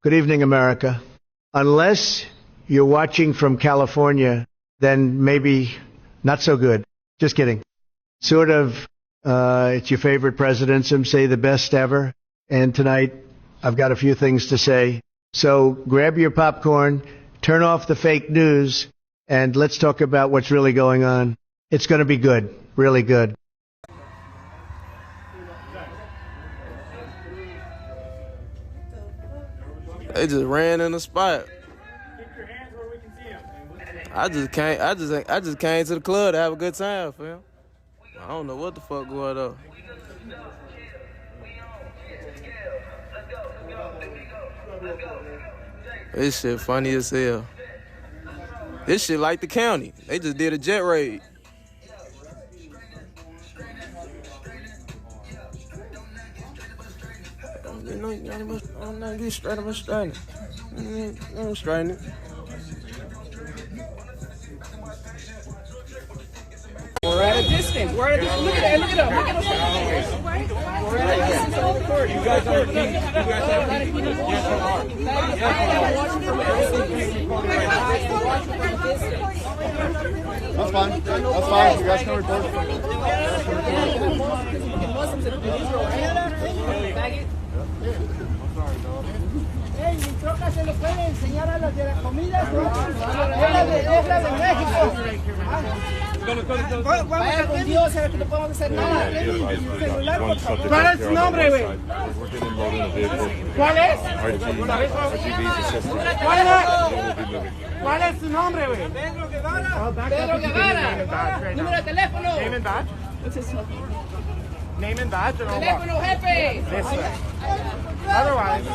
Good evening, America. Unless you're watching from California, then maybe not so good. Just kidding. Sort of, it's your favorite president, some say the best ever. And tonight, I've got a few things to say. So grab your popcorn, turn off the fake news, and let's talk about what's really going on. It's going to be good, really good. They just ran in the spot. Keep your hands where we can see them. I just came to the club to have a good time, fam. I don't know what the fuck going on. This shit funny as hell. This shit like the county. They just did a jet raid. I'm straighten it. We're at a distance. Look at them. Look at them. We're at a distance of the court. You guys are. That's fine. That's fine. You guys can record. Hey, mi troca se lo puede enseñar a las de la comida. Es la de México. Vaya con Dios, a que no podemos hacer nada. ¿Cuál es su nombre, güey? ¿Cuál es? ¿Cuál es su nombre, güey? Pedro Guevara. Número de teléfono. Name and badge? Name and badge or what? Teléfono, jefe. This way. Otherwise,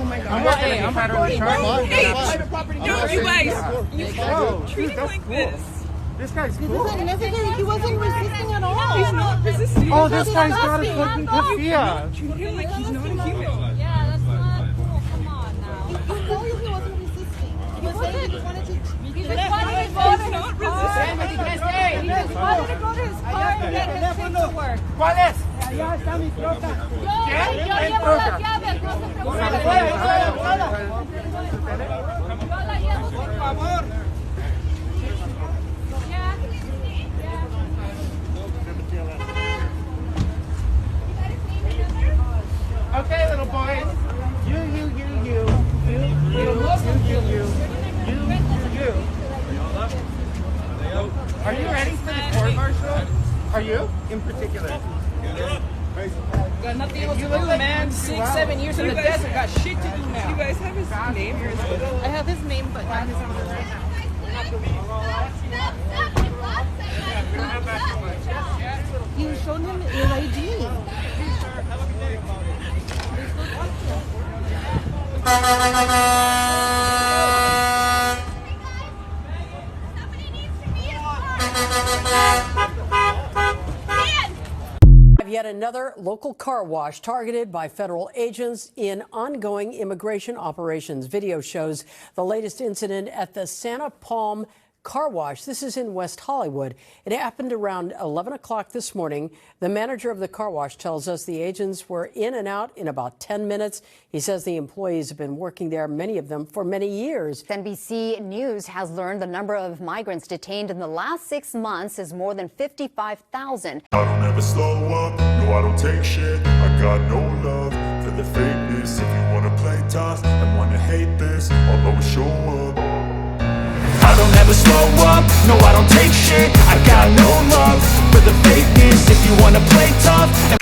Oh my God. I'm working in federal insurance. Private property. You guys. Whoa, dude, that's cool. This guy's cool. He wasn't resisting at all. He's not resisting. Oh, this guy's got a fucking kafia. Treat him like he's not a human. Yeah, that's not cool. Come on now. He told you he wasn't resisting. He was saying he wanted to. He just wanted to go to his car. He just wanted to go to his car and get his thing to work. ¿Cuál es? Allá está mi troca. ¿Qué? Yo llevo las llaves, no se preocupe. Yo la llevo. Por favor. Okay, little boys. You. Are you ready for the court martial? Are you, in particular? Got nothing else You to look do, like man. you 6, well. 7 years in the desert. Got shit to do now. You guys have his name here? I have his name, but not his number right now. You showed him your ID. Yet another local car wash targeted by federal agents in ongoing immigration operations. Video shows the latest incident at the Santa Palm car wash. This is in West Hollywood. It happened around 11 o'clock this morning. The manager of the car wash tells us the agents were in and out in about 10 minutes. He says the employees have been working there, many of them, for many years. NBC News has learned the number of migrants detained in the last 6 months is more than 55,000. I don't ever slow up, no I don't take shit. I got no love for the fakeness. If you wanna play tough and wanna hate this, I'll always show up. I don't ever slow up, no I don't take shit. I got no love for the fakeness. If you wanna play tough and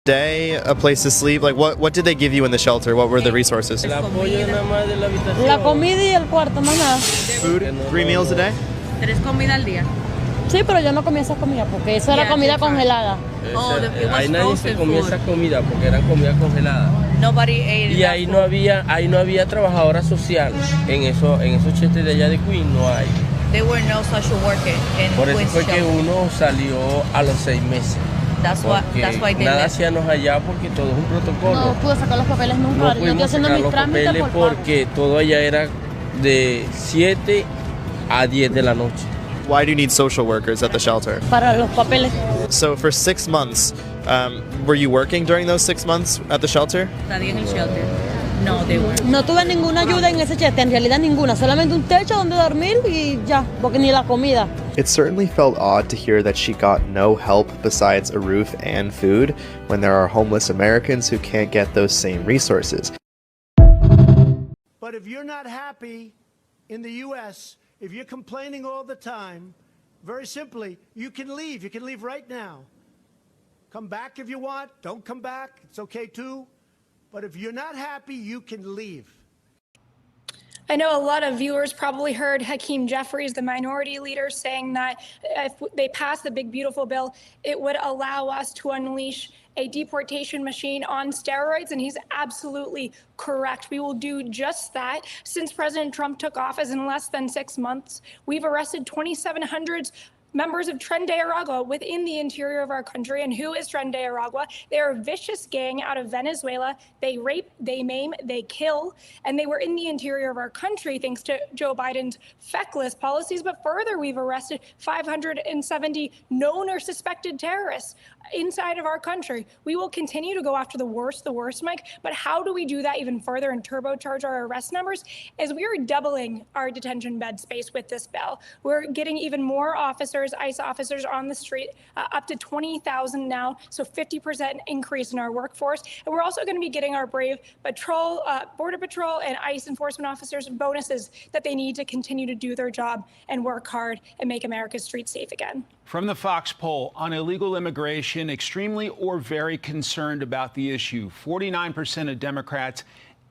Day, a place to sleep. Like what did they give you in the shelter? What were the resources? El apoyo nada más de la habitación. La comida y el cuarto, más nada. Food, 3 meals a day? 3 comidas al día. Sí, pero yo no comía esa comida porque eso era comida congelada. Ahí nadie se comía esa comida porque eran comida congelada. Nobody ate Y ahí no había trabajadora social. En esos chetes de allá de Queens no hay. There were no social workers in Por eso Queens fue que shelter. uno salió a los 6 meses. That's why they Nada left. hacíamos allá porque todo es un protocolo. No pude sacar los papeles nunca. No Yo estoy pudimos haciendo sacar mis los trámites papeles por pago. porque todo allá era de 7 a 10 de la noche. Why do you need social workers at the shelter? Para los papeles. So for 6 months, were you working during those 6 months at the shelter? Estadía en el shelter. No, they weren't. No tuve ninguna ayuda en ese shelter, en realidad ninguna. Solamente un techo donde dormir y ya, porque ni la comida. It certainly felt odd to hear that she got no help besides a roof and food when there are homeless Americans who can't get those same resources. But if you're not happy in the U.S., if you're complaining all the time, very simply, you can leave. You can leave right now. Come back if you want. Don't come back. It's okay too. But if you're not happy, you can leave. I know a lot of viewers probably heard Hakeem Jeffries, the minority leader, saying that if they pass the big beautiful bill, it would allow us to unleash a deportation machine on steroids, and he's absolutely correct. We will do just that. Since President Trump took office in less than 6 months, we've arrested 2,700 members of Tren de Aragua within the interior of our country. And who is Tren de Aragua? They are a vicious gang out of Venezuela. They rape, they maim, they kill, and they were in the interior of our country thanks to Joe Biden's feckless policies. But further, we've arrested 570 known or suspected terrorists inside of our country. We will continue to go after the worst, Mike. But how do we do that even further and turbocharge our arrest numbers? Is we are doubling our detention bed space with this bill. We're getting even more officers, ICE officers on the street, up to 20,000 now, so 50% increase in our workforce. And we're also going to be getting our brave patrol, Border Patrol and ICE enforcement officers bonuses that they need to continue to do their job and work hard and make America's streets safe again. From the Fox poll on illegal immigration, extremely or very concerned about the issue. 49% of Democrats,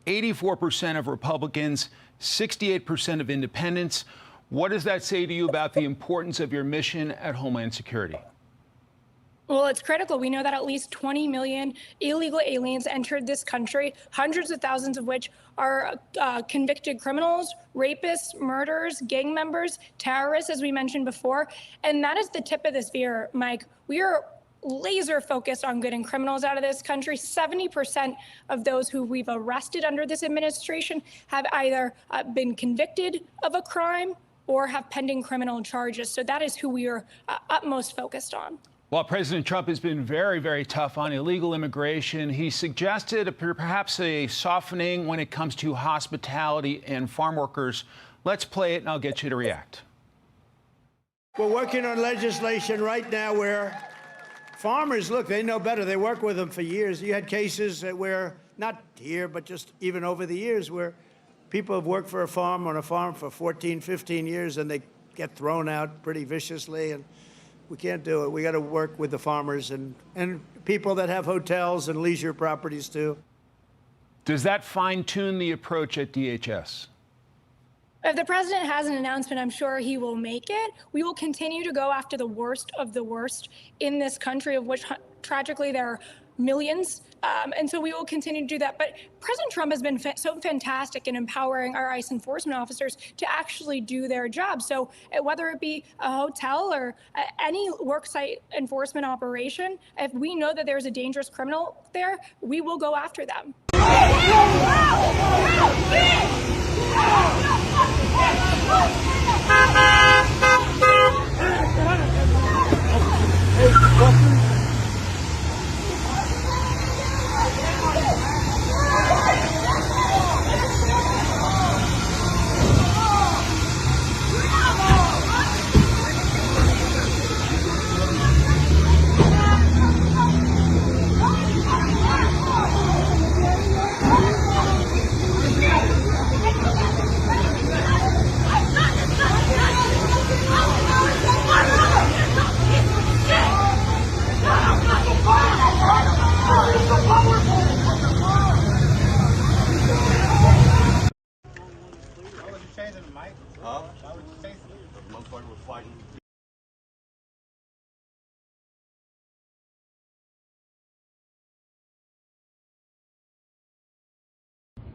84% of Republicans, 68% of independents. What does that say to you about the importance of your mission at Homeland Security? Well, it's critical. We know that at least 20 million illegal aliens entered this country, hundreds of thousands of which are convicted criminals, rapists, murderers, gang members, terrorists, as we mentioned before. And that is the tip of the spear, Mike. We are laser focused on getting criminals out of this country. 70% of those who we've arrested under this administration have either been convicted of a crime or have pending criminal charges. So that is who we are utmost focused on. While President Trump has been very, very tough on illegal immigration, he suggested perhaps a softening when it comes to hospitality and farm workers. Let's play it and I'll get you to react. We're working on legislation right now where farmers, look, they know better. They work with them for years. You had cases where, not here, but just even over the years, where people have worked on a farm for 14, 15 years, and they get thrown out pretty viciously. And we can't do it. We got to work with the farmers and people that have hotels and leisure properties, too. Does that fine-tune the approach at DHS? If the president has an announcement, I'm sure he will make it. We will continue to go after the worst of the worst in this country, of which tragically there are millions. And so we will continue to do that. But President Trump has been so fantastic in empowering our ICE enforcement officers to actually do their job. So whether it be a hotel or any worksite enforcement operation, if we know that there's a dangerous criminal there, we will go after them.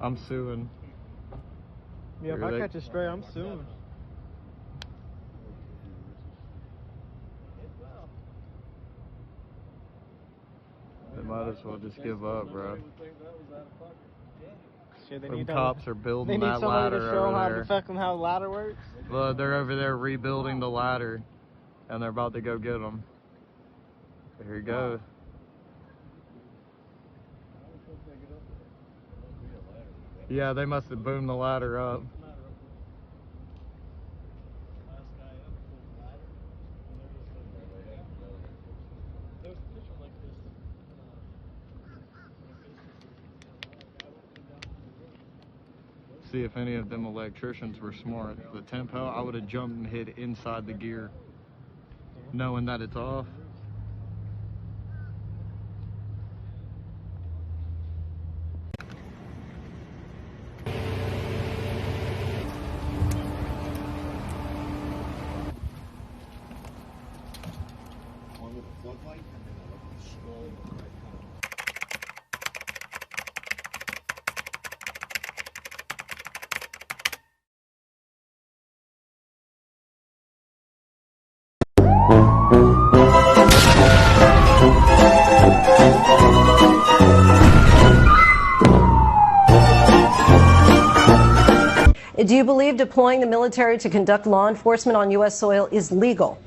I'm suing. Yeah, if I catch a stray, I'm suing. They might as well just give up, bro. shit. Them cops are building they need that somebody ladder to show over how there. fucking how the ladder works. Well, they're over there rebuilding the ladder, and they're about to go get them. Here you go. Yeah, they must have boomed the ladder up. See if any of them electricians were smart. The tempo, I would have jumped and hid inside the gear, knowing that it's off. Do you believe deploying the military to conduct law enforcement on U.S. soil is legal?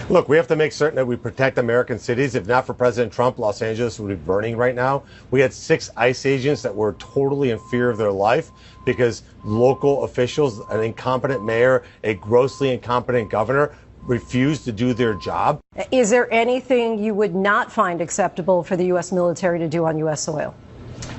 Look, we have to make certain that we protect American cities. If not for President Trump, Los Angeles would be burning right now. We had 6 ICE agents that were totally in fear of their life because local officials, an incompetent mayor, a grossly incompetent governor, refused to do their job. Is there anything you would not find acceptable for the U.S. military to do on U.S. soil?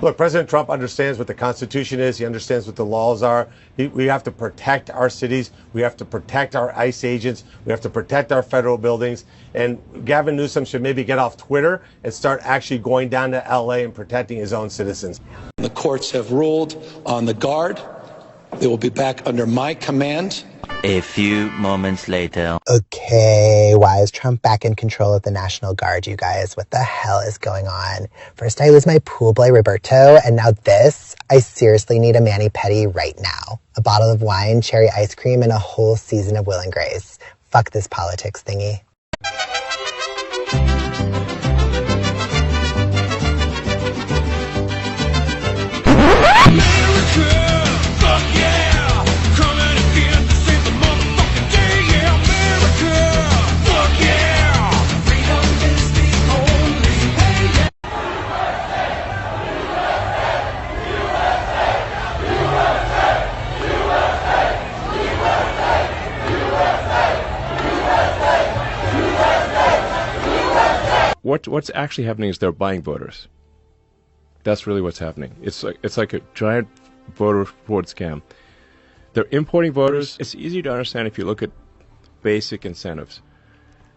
Look, President Trump understands what the Constitution is. He understands what the laws are. We have to protect our cities. We have to protect our ICE agents. We have to protect our federal buildings. And Gavin Newsom should maybe get off Twitter and start actually going down to L.A. and protecting his own citizens. The courts have ruled on the Guard. They will be back under my command. A few moments later. Okay, why is Trump back in control of the National Guard, you guys? What the hell is going on? First I lose my pool boy Roberto, and now this? I seriously need a mani-pedi right now. A bottle of wine, cherry ice cream, and a whole season of Will and Grace. Fuck this politics thingy. What's actually happening is they're buying voters. That's really what's happening. It's like a giant voter fraud scam. They're importing voters. It's easy to understand if you look at basic incentives.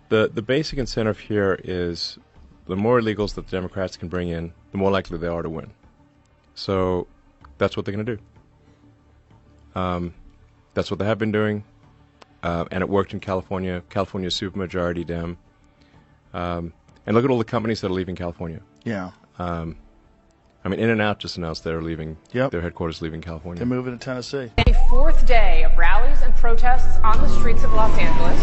The basic incentive here is the more illegals that the Democrats can bring in, the more likely they are to win. So that's what they're going to do. That's what they have been doing, and it worked in California. California's supermajority Dem. And look at all the companies that are leaving California. Yeah. I mean, In-N-Out just announced they're leaving. Yep. Their headquarters leaving California. They're moving to Tennessee. A 4th day of rallies and protests on the streets of Los Angeles.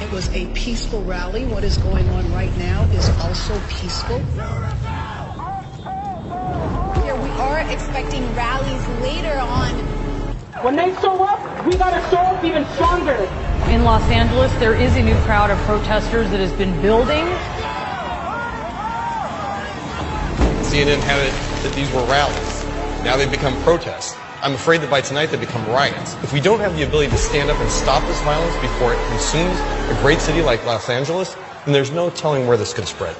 It was a peaceful rally. What is going on right now is also peaceful. Here we are expecting rallies later on. When they show up, we gotta show up even stronger. In Los Angeles, there is a new crowd of protesters that has been building. CNN had it that these were rallies. Now they've become protests. I'm afraid that by tonight they become riots. If we don't have the ability to stand up and stop this violence before it consumes a great city like Los Angeles, then there's no telling where this could spread.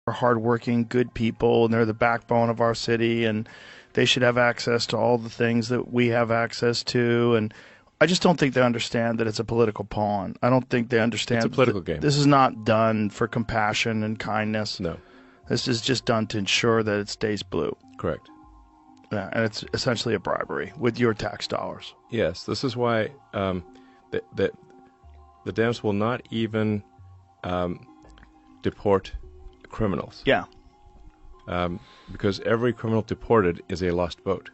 Are hardworking, good people, and they're the backbone of our city, and they should have access to all the things that we have access to. And I just don't think they understand that it's a political pawn. I don't think they understand. It's a political game. This is not done for compassion and kindness. No. This is just done to ensure that it stays blue. Correct. Yeah, and it's essentially a bribery with your tax dollars. Yes, this is why the Dems will not even deport criminals. Yeah. Because every criminal deported is a lost vote.